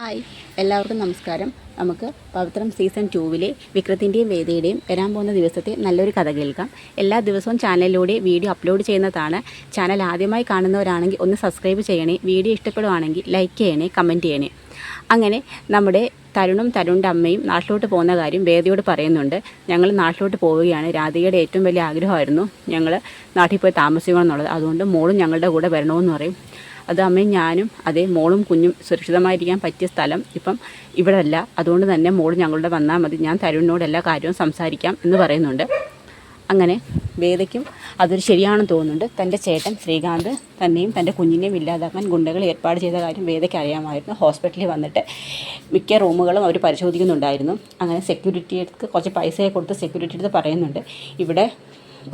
Hi, എല്ലാവർക്കും നമസ്കാരം. നമുക്ക് പവിത്രം സീസൺ 2 വിക്രത്തിൻ്റെയും വേദയുടെയും വരാൻ പോകുന്ന ദിവസത്തെ നല്ലൊരു കഥ കേൾക്കാം. എല്ലാ ദിവസവും ചാനലിലൂടെ വീഡിയോ അപ്ലോഡ് ചെയ്യുന്നതാണ്. ചാനൽ ആദ്യമായി കാണുന്നവരാണെങ്കിൽ ഒന്ന് സബ്സ്ക്രൈബ് ചെയ്യണേ. വീഡിയോ ഇഷ്ടപ്പെടുവാണെങ്കിൽ ലൈക്ക് ചെയ്യണേ, കമൻറ്റ് ചെയ്യണേ. അങ്ങനെ നമ്മുടെ തരുണിൻ്റെ അമ്മയും നാട്ടിലോട്ട് പോകുന്ന കാര്യം വേദയോട് പറയുന്നുണ്ട്. ഞങ്ങൾ നാട്ടിലോട്ട് പോവുകയാണ്. രാധികയുടെ ഏറ്റവും വലിയ ആഗ്രഹമായിരുന്നു ഞങ്ങൾ നാട്ടിൽ പോയി താമസിക്കണം എന്നുള്ളത്. അതുകൊണ്ട് മോളും ഞങ്ങളുടെ കൂടെ വരണമെന്ന് പറയും. അത് അമ്മയും ഞാനും അതേ മോളും കുഞ്ഞും സുരക്ഷിതമായിരിക്കാൻ പറ്റിയ സ്ഥലം ഇപ്പം ഇവിടെ അല്ല. അതുകൊണ്ട് തന്നെ മോൾ ഞങ്ങളുടെ വന്നാൽ മതി, ഞാൻ തരുണിനോട് എല്ലാ കാര്യവും സംസാരിക്കാം എന്ന് പറയുന്നുണ്ട്. അങ്ങനെ വേദയ്ക്കും അതൊരു ശരിയാണെന്ന് തോന്നുന്നുണ്ട്. തൻ്റെ ചേട്ടൻ ശ്രീകാന്ത് തന്നെയും തൻ്റെ കുഞ്ഞിനെയും ഇല്ലാതാക്കാൻ ഗുണ്ടകൾ ഏർപ്പാട് ചെയ്ത കാര്യം വേദയ്ക്ക് അറിയാമായിരുന്നു. ഹോസ്പിറ്റലിൽ വന്നിട്ട് മിക്ക റൂമുകളും അവർ പരിശോധിക്കുന്നുണ്ടായിരുന്നു. അങ്ങനെ സെക്യൂരിറ്റിക്ക് കുറച്ച് പൈസയെ കൊടുത്ത് സെക്യൂരിറ്റി അടുത്ത് പറയുന്നുണ്ട്, ഇവിടെ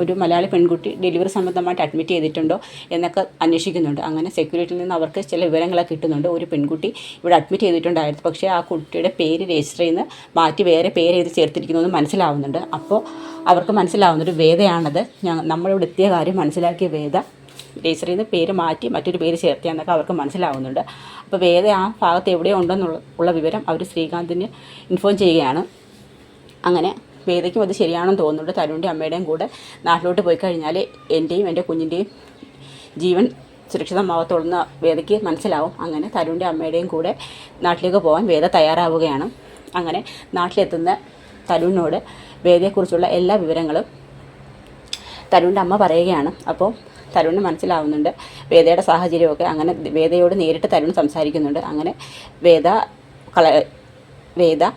ഒരു മലയാളി പെൺകുട്ടി ഡെലിവറി സംബന്ധമായിട്ട് അഡ്മിറ്റ് ചെയ്തിട്ടുണ്ടോ എന്നൊക്കെ അന്വേഷിക്കുന്നുണ്ട്. അങ്ങനെ സെക്യൂരിറ്റിയിൽ നിന്ന് അവർക്ക് ചില വിവരങ്ങളൊക്കെ കിട്ടുന്നുണ്ട്. ഒരു പെൺകുട്ടി ഇവിടെ അഡ്മിറ്റ് ചെയ്തിട്ടുണ്ടായിരുന്നു, പക്ഷേ ആ കുട്ടിയുടെ പേര് രജിസ്റ്ററിൽ നിന്ന് മാറ്റി വേറെ പേര് എഴുതി ചേർത്തിരിക്കുന്നതെന്ന് മനസ്സിലാവുന്നുണ്ട്. അപ്പോൾ അവർക്ക് മനസ്സിലാവുന്നൊരു വേദയാണത്. നമ്മളിവിടെ എത്തിയ കാര്യം മനസ്സിലാക്കിയ വേദ രജിസ്റ്ററിൽ നിന്ന് പേര് മാറ്റി മറ്റൊരു പേര് ചേർത്തിയാന്നൊക്കെ അവർക്ക് മനസ്സിലാവുന്നുണ്ട്. അപ്പോൾ വേദ ആ ഭാഗത്ത് എവിടെയോ ഉണ്ടെന്നുള്ള വിവരം അവർ ശ്രീകാന്തിന് ഇൻഫോം ചെയ്യുകയാണ്. അങ്ങനെ വേദയ്ക്കും അത് ശരിയാണെന്ന് തോന്നുന്നുണ്ട്. തരുണിൻ്റെ അമ്മയുടെയും കൂടെ നാട്ടിലോട്ട് പോയി കഴിഞ്ഞാൽ എൻ്റെയും എൻ്റെ കുഞ്ഞിൻ്റെയും ജീവൻ സുരക്ഷിതമാവത്തുള്ളൂ വേദയ്ക്ക് മനസ്സിലാവും. അങ്ങനെ തരുണിൻ്റെ അമ്മയുടെയും കൂടെ നാട്ടിലേക്ക് പോകാൻ വേദ തയ്യാറാവുകയാണ്. അങ്ങനെ നാട്ടിലെത്തുന്ന തരുണിനോട് വേദയെക്കുറിച്ചുള്ള എല്ലാ വിവരങ്ങളും തരുണിൻ്റെ അമ്മ പറയുകയാണ്. അപ്പോൾ തരുണിന് മനസ്സിലാവുന്നുണ്ട് വേദയുടെ സാഹചര്യമൊക്കെ. അങ്ങനെ വേദയോട് നേരിട്ട് തരുൺ സംസാരിക്കുന്നുണ്ട്. അങ്ങനെ വേദ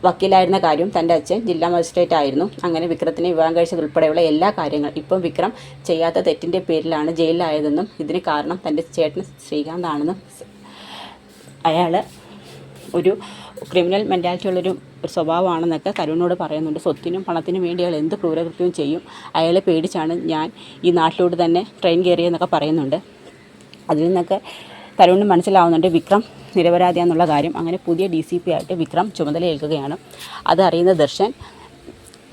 വക്കീലായിരുന്ന കാര്യം തൻ്റെ അച്ഛൻ ജില്ലാ മജിസ്ട്രേറ്റ് ആയിരുന്നു. അങ്ങനെ വിക്രത്തിനെ വിവാഹം കഴിച്ചതുൾപ്പെടെയുള്ള എല്ലാ കാര്യങ്ങളും ഇപ്പം വിക്രം ചെയ്യാത്ത തെറ്റിൻ്റെ പേരിലാണ് ജയിലിലായതെന്നും ഇതിന് കാരണം തൻ്റെ ചേട്ടൻ ശ്രീകാന്താണെന്നും അയാൾ ഒരു ക്രിമിനൽ മെൻറ്റാലിറ്റിയുള്ളൊരു സ്വഭാവമാണെന്നൊക്കെ തരുണിനോട് പറയുന്നുണ്ട്. സ്വത്തിനും പണത്തിനും വേണ്ടി അയാൾ എന്ത് ക്രൂരകൃത്യവും ചെയ്യും. അയാളെ പേടിച്ചാണ് ഞാൻ ഈ നാട്ടിലോട്ട് തന്നെ ട്രെയിൻ കയറിയെന്നൊക്കെ പറയുന്നുണ്ട്. അതിൽ നിന്നൊക്കെ തരുണിന് മനസ്സിലാവുന്നുണ്ട് വിക്രം നിരപരാധിയാന്നുള്ള കാര്യം. അങ്ങനെ പുതിയ DCP ആയിട്ട് വിക്രം ചുമതല ഏൽക്കുകയാണ്. അതറിയുന്ന ദർശൻ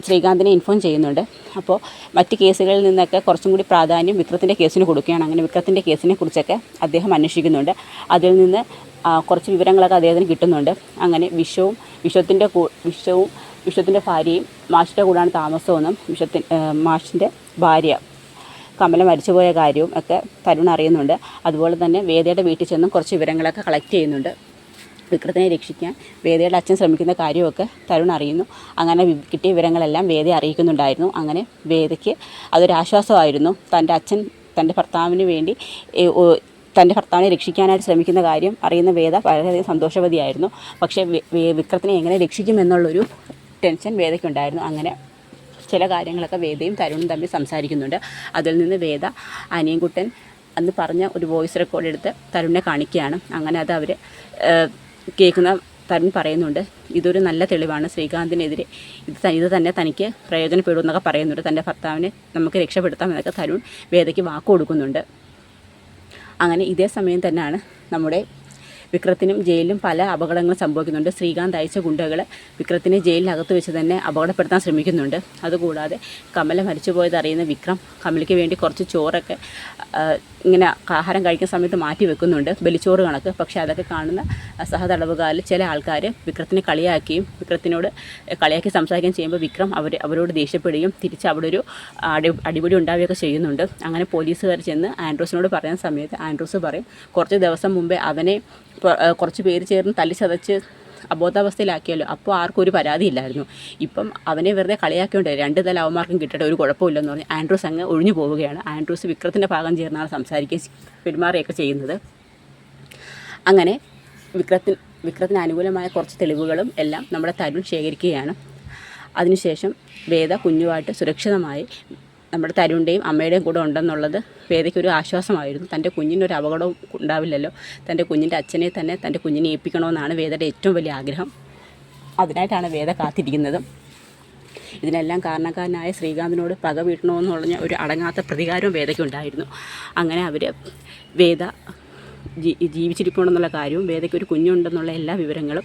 ശ്രീകാന്തിനെ ഇൻഫോം ചെയ്യുന്നുണ്ട്. അപ്പോൾ മറ്റ് കേസുകളിൽ നിന്നൊക്കെ കുറച്ചും കൂടി പ്രാധാന്യം വിക്രത്തിൻ്റെ കേസിന് കൊടുക്കുകയാണ്. അങ്ങനെ വിക്രത്തിൻ്റെ കേസിനെ കുറിച്ചൊക്കെ അദ്ദേഹം അന്വേഷിക്കുന്നുണ്ട്. അതിൽ നിന്ന് കുറച്ച് വിവരങ്ങളൊക്കെ അദ്ദേഹത്തിന് കിട്ടുന്നുണ്ട്. അങ്ങനെ വിശ്വത്തിൻ്റെ ഭാര്യയും മാഷിൻ്റെ കൂടാണ് താമസമെന്നും മാഷിൻ്റെ ഭാര്യ കമല മരിച്ചുപോയ കാര്യവും ഒക്കെ തരുൺ അറിയുന്നുണ്ട്. അതുപോലെ തന്നെ വേദയുടെ വീട്ടിൽ ചെന്നും കുറച്ച് വിവരങ്ങളൊക്കെ കളക്ട് ചെയ്യുന്നുണ്ട്. വിക്രത്തിനെ രക്ഷിക്കാൻ വേദയുടെ അച്ഛൻ ശ്രമിക്കുന്ന കാര്യമൊക്കെ തരുൺ അറിയുന്നു. അങ്ങനെ കിട്ടിയ വിവരങ്ങളെല്ലാം വേദയെ അറിയിക്കുന്നുണ്ടായിരുന്നു. അങ്ങനെ വേദയ്ക്ക് അതൊരാശ്വാസമായിരുന്നു. തൻ്റെ അച്ഛൻ തൻ്റെ ഭർത്താവിനെ രക്ഷിക്കാനായിട്ട് ശ്രമിക്കുന്ന കാര്യം അറിയുന്ന വേദ വളരെയധികം സന്തോഷവതിയായിരുന്നു. പക്ഷേ വിക്രത്തിനെ എങ്ങനെ രക്ഷിക്കുമെന്നുള്ളൊരു ടെൻഷൻ വേദയ്ക്കുണ്ടായിരുന്നു. അങ്ങനെ ചില കാര്യങ്ങളൊക്കെ വേദയും തരുണും തമ്മിൽ സംസാരിക്കുന്നുണ്ട്. അതിൽ നിന്ന് വേദ അനിയൻകുട്ടൻ അന്ന് പറഞ്ഞ ഒരു വോയിസ് റെക്കോർഡ് എടുത്ത് തരുണിനെ കാണിക്കുകയാണ്. അങ്ങനെ അത് അവർ കേൾക്കുന്ന തരുൺ പറയുന്നുണ്ട്, ഇതൊരു നല്ല തെളിവാണ് ശ്രീകാന്തിനെതിരെ, ഇത് തന്നെ തനിക്ക് പ്രയോജനപ്പെടുമെന്നൊക്കെ പറയുന്നുണ്ട്. തൻ്റെ ഭർത്താവിനെ നമുക്ക് രക്ഷപ്പെടുത്താം എന്നൊക്കെ തരുൺ വേദയ്ക്ക് വാക്ക് കൊടുക്കുന്നുണ്ട്. അങ്ങനെ ഇതേ സമയം തന്നെയാണ് നമ്മുടെ വിക്രത്തിനും ജയിലിലും പല അപകടങ്ങളും സംഭവിക്കുന്നുണ്ട്. ശ്രീകാന്ത് അയച്ച ഗുണ്ടകൾ വിക്രത്തിനെ ജയിലിനകത്ത് വെച്ച് തന്നെ അപകടപ്പെടുത്താൻ ശ്രമിക്കുന്നുണ്ട്. അതുകൂടാതെ കമല മരിച്ചു പോയത് അറിയുന്ന വിക്രം കമലയ്ക്ക് വേണ്ടി കുറച്ച് ചോറൊക്കെ ഇങ്ങനെ ആഹാരം കഴിക്കുന്ന സമയത്ത് മാറ്റി വെക്കുന്നുണ്ട്, ബലിച്ചോറ് കണക്ക്. പക്ഷേ അതൊക്കെ കാണുന്ന സഹതടവുകാരിൽ ചില ആൾക്കാർ വിക്രത്തിനെ വിക്രത്തിനോട് കളിയാക്കി സംസാരിക്കുകയും ചെയ്യുമ്പോൾ വിക്രം അവരോട് ദേഷ്യപ്പെടുകയും തിരിച്ച് അവിടെ ഒരു അടിപിടി ഉണ്ടാവുകയൊക്കെ ചെയ്യുന്നുണ്ട്. അങ്ങനെ പോലീസുകാർ ചെന്ന് ആൻഡ്രൂസിനോട് പറയുന്ന സമയത്ത് ആൻഡ്രൂസ് പറയും, കുറച്ച് ദിവസം മുമ്പേ അവനെ കുറച്ച് പേര് ചേർന്ന് തല്ലിച്ചതച്ച് അബോധാവസ്ഥയിലാക്കിയല്ലോ, അപ്പോൾ ആർക്കും ഒരു പരാതിയില്ലായിരുന്നു. ഇപ്പം അവനെ വെറുതെ കളിയാക്കിയോണ്ട് 2 തല അവന്മാർക്കും കിട്ടട്ടെ, ഒരു കുഴപ്പമില്ലെന്ന് പറഞ്ഞ് ആൻഡ്രൂസ് അങ്ങ് ഒഴിഞ്ഞു പോവുകയാണ്. ആൻഡ്രൂസ് വിക്രത്തിൻ്റെ ഭാഗം ചേർന്നാണ് സംസാരിക്കുകയും പെരുമാറുകയൊക്കെ ചെയ്യുന്നത്. അങ്ങനെ വിക്രത്തിന് അനുകൂലമായ കുറച്ച് തെളിവുകളും എല്ലാം നമ്മുടെ തരുൺ ശേഖരിക്കുകയാണ്. അതിനുശേഷം വേദ കുഞ്ഞുമായിട്ട് സുരക്ഷിതമായി നമ്മുടെ തരുണിൻ്റെയും അമ്മയുടെയും കൂടെ ഉണ്ടെന്നുള്ളത് വേദയ്ക്കൊരു ആശ്വാസമായിരുന്നു. തൻ്റെ കുഞ്ഞിനൊരു അപകടവും ഉണ്ടാവില്ലല്ലോ, തൻ്റെ കുഞ്ഞിൻ്റെ അച്ഛനെ തന്നെ തൻ്റെ കുഞ്ഞിനെ ഏൽപ്പിക്കണമെന്നാണ് വേദയുടെ ഏറ്റവും വലിയ ആഗ്രഹം. അതിനായിട്ടാണ് വേദ കാത്തിരിക്കുന്നതും. ഇതിനെല്ലാം കാരണക്കാരനായ ശ്രീകാന്തിനോട് പക വീട്ടണമെന്ന് പറഞ്ഞ ഒരു അടങ്ങാത്ത പ്രതികാരവും വേദയ്ക്കുണ്ടായിരുന്നു. അങ്ങനെ വേദ ജീവിച്ചിരിപ്പുണ്ടെന്നുള്ള കാര്യവും വേദയ്ക്ക് ഒരു കുഞ്ഞുണ്ടെന്നുള്ള എല്ലാ വിവരങ്ങളും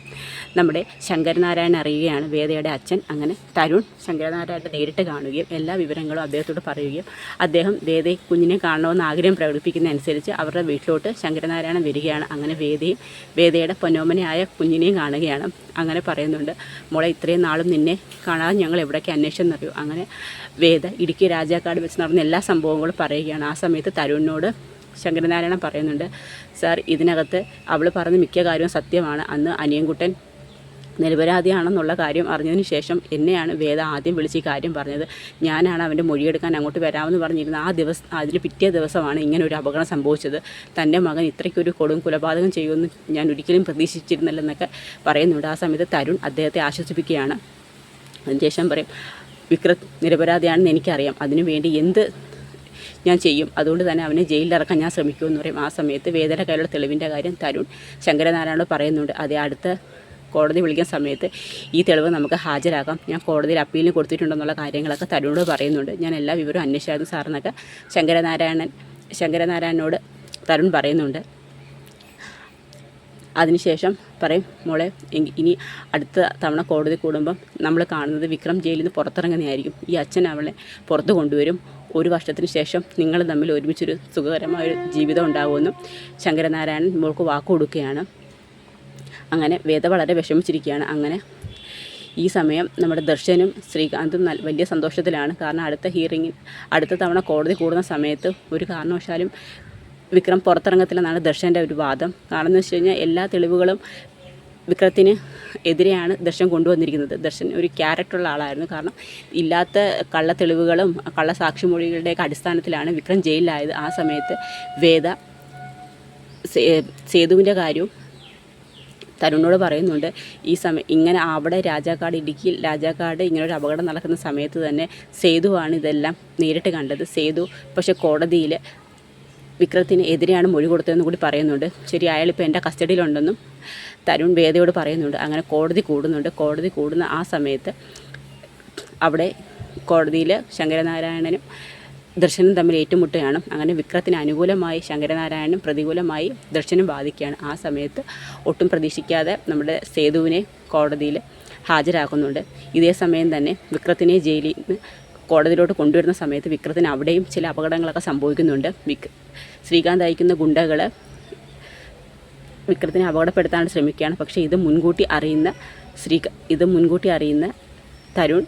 നമ്മുടെ ശങ്കരനാരായണൻ അറിയുകയാണ്, വേദയുടെ അച്ഛൻ. അങ്ങനെ തരുൺ ശങ്കരനാരായണനെ നേരിട്ട് കാണുകയും എല്ലാ വിവരങ്ങളും അദ്ദേഹത്തോട് പറയുകയും അദ്ദേഹം വേദയെ കുഞ്ഞിനെ കാണണമെന്ന് ആഗ്രഹം പ്രകടിപ്പിക്കുന്ന അനുസരിച്ച് അവരുടെ വീട്ടിലോട്ട് ശങ്കരനാരായണൻ വരികയാണ്. അങ്ങനെ വേദയുടെ പൊന്നോമനയായ കുഞ്ഞിനെയും കാണുകയാണ്. അങ്ങനെ പറയുന്നുണ്ട്, മോളെ ഇത്രയും നാളും നിന്നെ കാണാതെ ഞങ്ങൾ എവിടേക്ക് അന്വേഷിച്ചെന്നറിയൂ. അങ്ങനെ വേദ ഇടുക്കി രാജാക്കാട് വെച്ച് നടന്ന എല്ലാ സംഭവങ്ങളും പറയുകയാണ്. ആ സമയത്ത് തരുണിനോട് ശങ്കരനാരായണൻ പറയുന്നുണ്ട്, സാർ ഇതിനകത്ത് അവൾ പറഞ്ഞ മിക്ക കാര്യവും സത്യമാണ്. അന്ന് അനിയൻകുട്ടൻ നിരപരാധിയാണെന്നുള്ള കാര്യം അറിഞ്ഞതിന് ശേഷം എന്നെയാണ് വേദ ആദ്യം വിളിച്ച് ഈ കാര്യം പറഞ്ഞത്. ഞാനാണ് അവൻ്റെ മൊഴിയെടുക്കാൻ അങ്ങോട്ട് വരാമെന്ന് പറഞ്ഞിരുന്ന അതിന് പിറ്റേ ദിവസമാണ് ഇങ്ങനെ ഒരു അപകടം സംഭവിച്ചത്. തൻ്റെ മകൻ ഇത്രയ്ക്കൊരു കൊടും കൊലപാതകം ചെയ്യുമെന്ന് ഞാൻ ഒരിക്കലും പ്രതീക്ഷിച്ചിരുന്നില്ലെന്നൊക്കെ പറയുന്നുണ്ട്. ആ സമയത്ത് തരുൺ അദ്ദേഹത്തെ ആശ്വസിപ്പിക്കുകയാണ്. അതിനുശേഷം പറയും, വിക്രത്ത് നിരപരാധിയാണെന്ന് എനിക്കറിയാം, അതിനുവേണ്ടി എന്ത് ഞാൻ ചെയ്യും, അതുകൊണ്ട് തന്നെ അവനെ ജയിലിലിറക്കാൻ ഞാൻ ശ്രമിക്കുമെന്ന് പറയും. ആ സമയത്ത് വേദയുടെ കയ്യിലുള്ള തെളിവിൻ്റെ കാര്യം തരുൺ ശങ്കരനാരായണനോട് പറയുന്നുണ്ട്. അതേ അടുത്ത കോടതി വിളിക്കുന്ന സമയത്ത് ഈ തെളിവ് നമുക്ക് ഹാജരാക്കാം, ഞാൻ കോടതിയിൽ അപ്പീലിന് കൊടുത്തിട്ടുണ്ടെന്നുള്ള കാര്യങ്ങളൊക്കെ തരുണോട് പറയുന്നുണ്ട്. ഞാൻ എല്ലാ വിവരവും അന്വേഷിച്ചായിരുന്നു സാറെന്നൊക്കെ ശങ്കരനാരായണനോട് തരുൺ പറയുന്നുണ്ട്. അതിനുശേഷം പറയും, മോളെ ഇനി അടുത്ത തവണ കോടതി കൂടുമ്പം നമ്മൾ കാണുന്നത് വിക്രം ജയിലിൽ നിന്ന് പുറത്തിറങ്ങുന്നതായിരിക്കും. ഈ അച്ഛൻ അവളെ പുറത്ത് കൊണ്ടുവരും. 1 വർഷത്തിന് ശേഷം നിങ്ങൾ തമ്മിൽ ഒരുമിച്ചൊരു സുഖകരമായൊരു ജീവിതം ഉണ്ടാകുമെന്നും ശങ്കരനാരായണൻ മോൾക്ക് വാക്ക് കൊടുക്കുകയാണ്. അങ്ങനെ വേദ വളരെ വിഷമിച്ചിരിക്കുകയാണ്. അങ്ങനെ ഈ സമയം നമ്മുടെ ദർശനും ശ്രീകാന്തും വലിയ സന്തോഷത്തിലാണ്. കാരണം അടുത്ത തവണ കോടതി കൂടുന്ന സമയത്ത് ഒരു കാരണവശാലും വിക്രം പുറത്തിറങ്ങത്തില്ലെന്നാണ് ദർശൻ്റെ ഒരു വാദം. കാരണം എന്ന് വെച്ച് കഴിഞ്ഞാൽ എല്ലാ തെളിവുകളും വിക്രത്തിന് എതിരെയാണ് ദർശൻ കൊണ്ടുവന്നിരിക്കുന്നത്. ദർശൻ ഒരു ക്യാരക്ടറുള്ള ആളായിരുന്നു. കാരണം ഇല്ലാത്ത കള്ള തെളിവുകളും കള്ള സാക്ഷിമൊഴികളുടെയൊക്കെ അടിസ്ഥാനത്തിലാണ് വിക്രം ജയിലിലായത്. ആ സമയത്ത് വേദ സേതുവിൻ്റെ കാര്യവും തരുണിനോട് പറയുന്നുണ്ട്. ഈ സമയം ഇങ്ങനെ അവിടെ ഇടുക്കിയിൽ രാജാക്കാട് ഇങ്ങനൊരു അപകടം നടക്കുന്ന സമയത്ത് തന്നെ സേതുവാണ് ഇതെല്ലാം നേരിട്ട് കണ്ടത്. സേതു പക്ഷേ കോടതിയിൽ വിക്രത്തിന് എതിരെയാണ് മൊഴി കൊടുത്തതെന്ന് കൂടി പറയുന്നുണ്ട്. ശരി, അയാളിപ്പോൾ എൻ്റെ കസ്റ്റഡിയിലുണ്ടെന്നും തരുൺ വേദയോട് പറയുന്നുണ്ട്. അങ്ങനെ കോടതി കൂടുന്നുണ്ട്. കോടതി കൂടുന്ന ആ സമയത്ത് അവിടെ കോടതിയിൽ ശങ്കരനാരായണനും ദർശനും തമ്മിൽ ഏറ്റുമുട്ടുകയാണ്. അങ്ങനെ വിക്രത്തിന് അനുകൂലമായി ശങ്കരനാരായണനും പ്രതികൂലമായി ദർശനും ബാധിക്കുകയാണ്. ആ സമയത്ത് ഒട്ടും പ്രതീക്ഷിക്കാതെ നമ്മുടെ സേതുവിനെ കോടതിയിൽ ഹാജരാക്കുന്നുണ്ട്. ഇതേ സമയം തന്നെ വിക്രത്തിനെ ജയിലിൽ നിന്ന് കോടതിയിലോട്ട് കൊണ്ടുവരുന്ന സമയത്ത് വിക്രത്തിന് അവിടെയും ചില അപകടങ്ങളൊക്കെ സംഭവിക്കുന്നുണ്ട്. ശ്രീകാന്ത് അയക്കുന്ന ഗുണ്ടകൾ വിക്രത്തിനെ അപകടപ്പെടുത്താൻ ശ്രമിക്കുകയാണ്. പക്ഷേ ഇത് മുൻകൂട്ടി അറിയുന്ന തരുൺ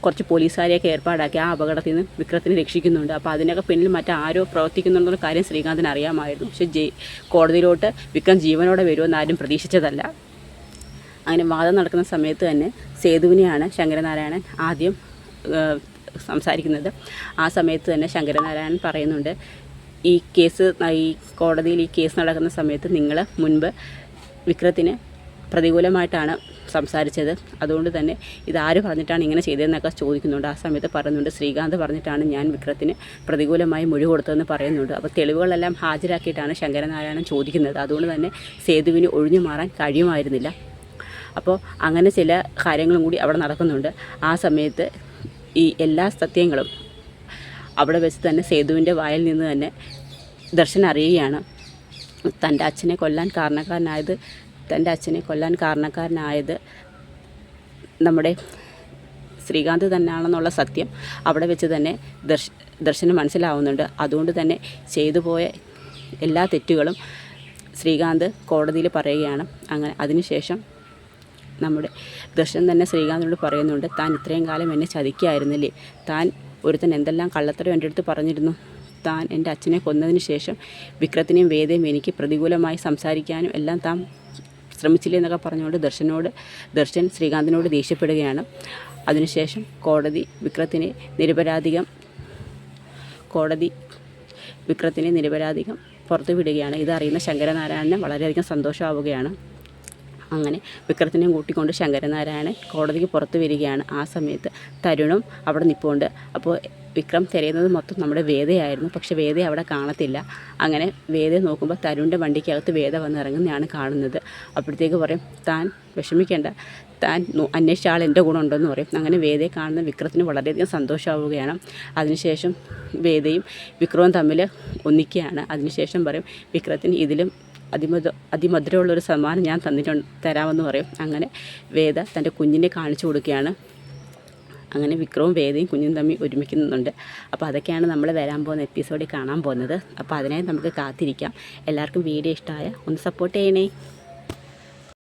കുറച്ച് പോലീസുകാരെയൊക്കെ ഏർപ്പാടാക്കി ആ അപകടത്തിൽ നിന്ന് വിക്രത്തിനെ രക്ഷിക്കുന്നുണ്ട്. അപ്പോൾ അതിനൊക്കെ പിന്നിൽ മറ്റാരോ പ്രവർത്തിക്കുന്നുണ്ടെന്നുള്ള കാര്യം ശ്രീകാന്തിന് അറിയാമായിരുന്നു. പക്ഷേ കോടതിയിലോട്ട് വിക്രം ജീവനോടെ വരുമെന്ന് ആരും പ്രതീക്ഷിച്ചതല്ല. അങ്ങനെ വാദം നടക്കുന്ന സമയത്ത് തന്നെ സേതുവിനെയാണ് ശങ്കരനാരായണൻ ആദ്യം സംസാരിക്കുന്നത്. ആ സമയത്ത് തന്നെ ശങ്കരനാരായണൻ പറയുന്നുണ്ട്, ഈ കോടതിയിൽ ഈ കേസ് നടക്കുന്ന സമയത്ത് നിങ്ങൾ മുൻപ് വിക്രത്തിന് പ്രതികൂലമായിട്ടാണ് സംസാരിച്ചത്. അതുകൊണ്ട് തന്നെ ഇതാര് പറഞ്ഞിട്ടാണ് ഇങ്ങനെ ചെയ്തതെന്നൊക്കെ ചോദിക്കുന്നുണ്ട്. ആ സമയത്ത് പറയുന്നുണ്ട്, ശ്രീകാന്ത് പറഞ്ഞിട്ടാണ് ഞാൻ വിക്രത്തിന് പ്രതികൂലമായി മൊഴി കൊടുത്തതെന്ന് പറയുന്നുണ്ട്. അപ്പോൾ തെളിവുകളെല്ലാം ഹാജരാക്കിയിട്ടാണ് ശങ്കരനാരായണൻ ചോദിക്കുന്നത്. അതുകൊണ്ട് തന്നെ സേതുവിന് ഒഴിഞ്ഞു മാറാൻ കഴിയുമായിരുന്നില്ല. അപ്പോൾ അങ്ങനെ ചില കാര്യങ്ങളും കൂടി അവിടെ നടക്കുന്നുണ്ട്. ആ സമയത്ത് ഈ എല്ലാ സത്യങ്ങളും അവിടെ വെച്ച് തന്നെ സേതുവിൻ്റെ വായിൽ നിന്ന് തന്നെ ദർശൻ അറിയുകയാണ്. തൻ്റെ അച്ഛനെ കൊല്ലാൻ കാരണക്കാരനായത് നമ്മുടെ ശ്രീകാന്ത് തന്നെയാണെന്നുള്ള സത്യം അവിടെ വെച്ച് തന്നെ ദർശന് മനസ്സിലാവുന്നുണ്ട്. അതുകൊണ്ട് തന്നെ ചെയ്തു പോയ എല്ലാ തെറ്റുകളും ശ്രീകാന്ത് കോടതിയിൽ പറയുകയാണ്. അങ്ങനെ അതിനുശേഷം നമ്മുടെ ദർശൻ തന്നെ ശ്രീകാന്തിനോട് പറയുന്നുണ്ട്, താൻ ഇത്രയും കാലം എന്നെ ചതിക്കുകയായിരുന്നില്ലേ, താൻ ഒരുത്തൻ എന്തെല്ലാം കള്ളത്തരം എൻ്റെ അടുത്ത് പറഞ്ഞിരുന്നു, താൻ എൻ്റെ അച്ഛനെ കൊന്നതിന് ശേഷം വിക്രത്തിനെയും വേദയും എനിക്ക് പ്രതികൂലമായി സംസാരിക്കാനും എല്ലാം താൻ ശ്രമിച്ചില്ലേ എന്നൊക്കെ പറഞ്ഞുകൊണ്ട് ദർശൻ ശ്രീകാന്തിനോട് ദേഷ്യപ്പെടുകയാണ്. അതിനുശേഷം കോടതി വിക്രത്തിനെ നിരപരാധികം പുറത്തു വിടുകയാണ്. ഇതറിയുന്ന ശങ്കരനാരായണന് വളരെയധികം സന്തോഷമാവുകയാണ്. അങ്ങനെ വിക്രത്തിനെയും കൂട്ടിക്കൊണ്ട് ശങ്കരനാരായണൻ കോടതിക്ക് പുറത്ത് വരികയാണ്. ആ സമയത്ത് തരുണും അവിടെ നിൽപ്പുണ്ട്. അപ്പോൾ വിക്രം തിരയുന്നത് മൊത്തം നമ്മുടെ വേദയായിരുന്നു. പക്ഷേ വേദയെ അവിടെ കാണത്തില്ല. അങ്ങനെ വേദയെ നോക്കുമ്പോൾ തരുണിൻ്റെ വണ്ടിക്കകത്ത് വേദ വന്ന് ഇറങ്ങുന്നതാണ് കാണുന്നത്. അപ്പോഴത്തേക്ക് പറയും, താൻ വിഷമിക്കേണ്ട, താൻ അന്വേഷിച്ച ആൾ എൻ്റെ കൂടെ ഉണ്ടെന്ന് പറയും. അങ്ങനെ വേദയെ കാണുന്ന വിക്രത്തിന് വളരെയധികം സന്തോഷമാവുകയാണ്. അതിനുശേഷം വേദയും വിക്രവും തമ്മിൽ ഒന്നിക്കുകയാണ്. അതിനുശേഷം പറയും, വിക്രത്തിന് ഇതിലും അതിമധുരമുള്ളൊരു സമ്മാനം ഞാൻ തരാമെന്ന് പറയും. അങ്ങനെ വേദ തൻ്റെ കുഞ്ഞിനെ കാണിച്ചു കൊടുക്കുകയാണ്. അങ്ങനെ വിക്രവും വേദയും കുഞ്ഞും തമ്മിൽ ഒരുമിക്കുന്നുണ്ട്. അപ്പോൾ അതൊക്കെയാണ് നമ്മൾ വരാൻ പോകുന്ന എപ്പിസോഡിൽ കാണാൻ പോകുന്നത്. അപ്പോൾ അതിനായി നമുക്ക് കാത്തിരിക്കാം. എല്ലാവർക്കും വീഡിയോ ഇഷ്ടമായ ഒന്ന് സപ്പോർട്ട് ചെയ്യണേ.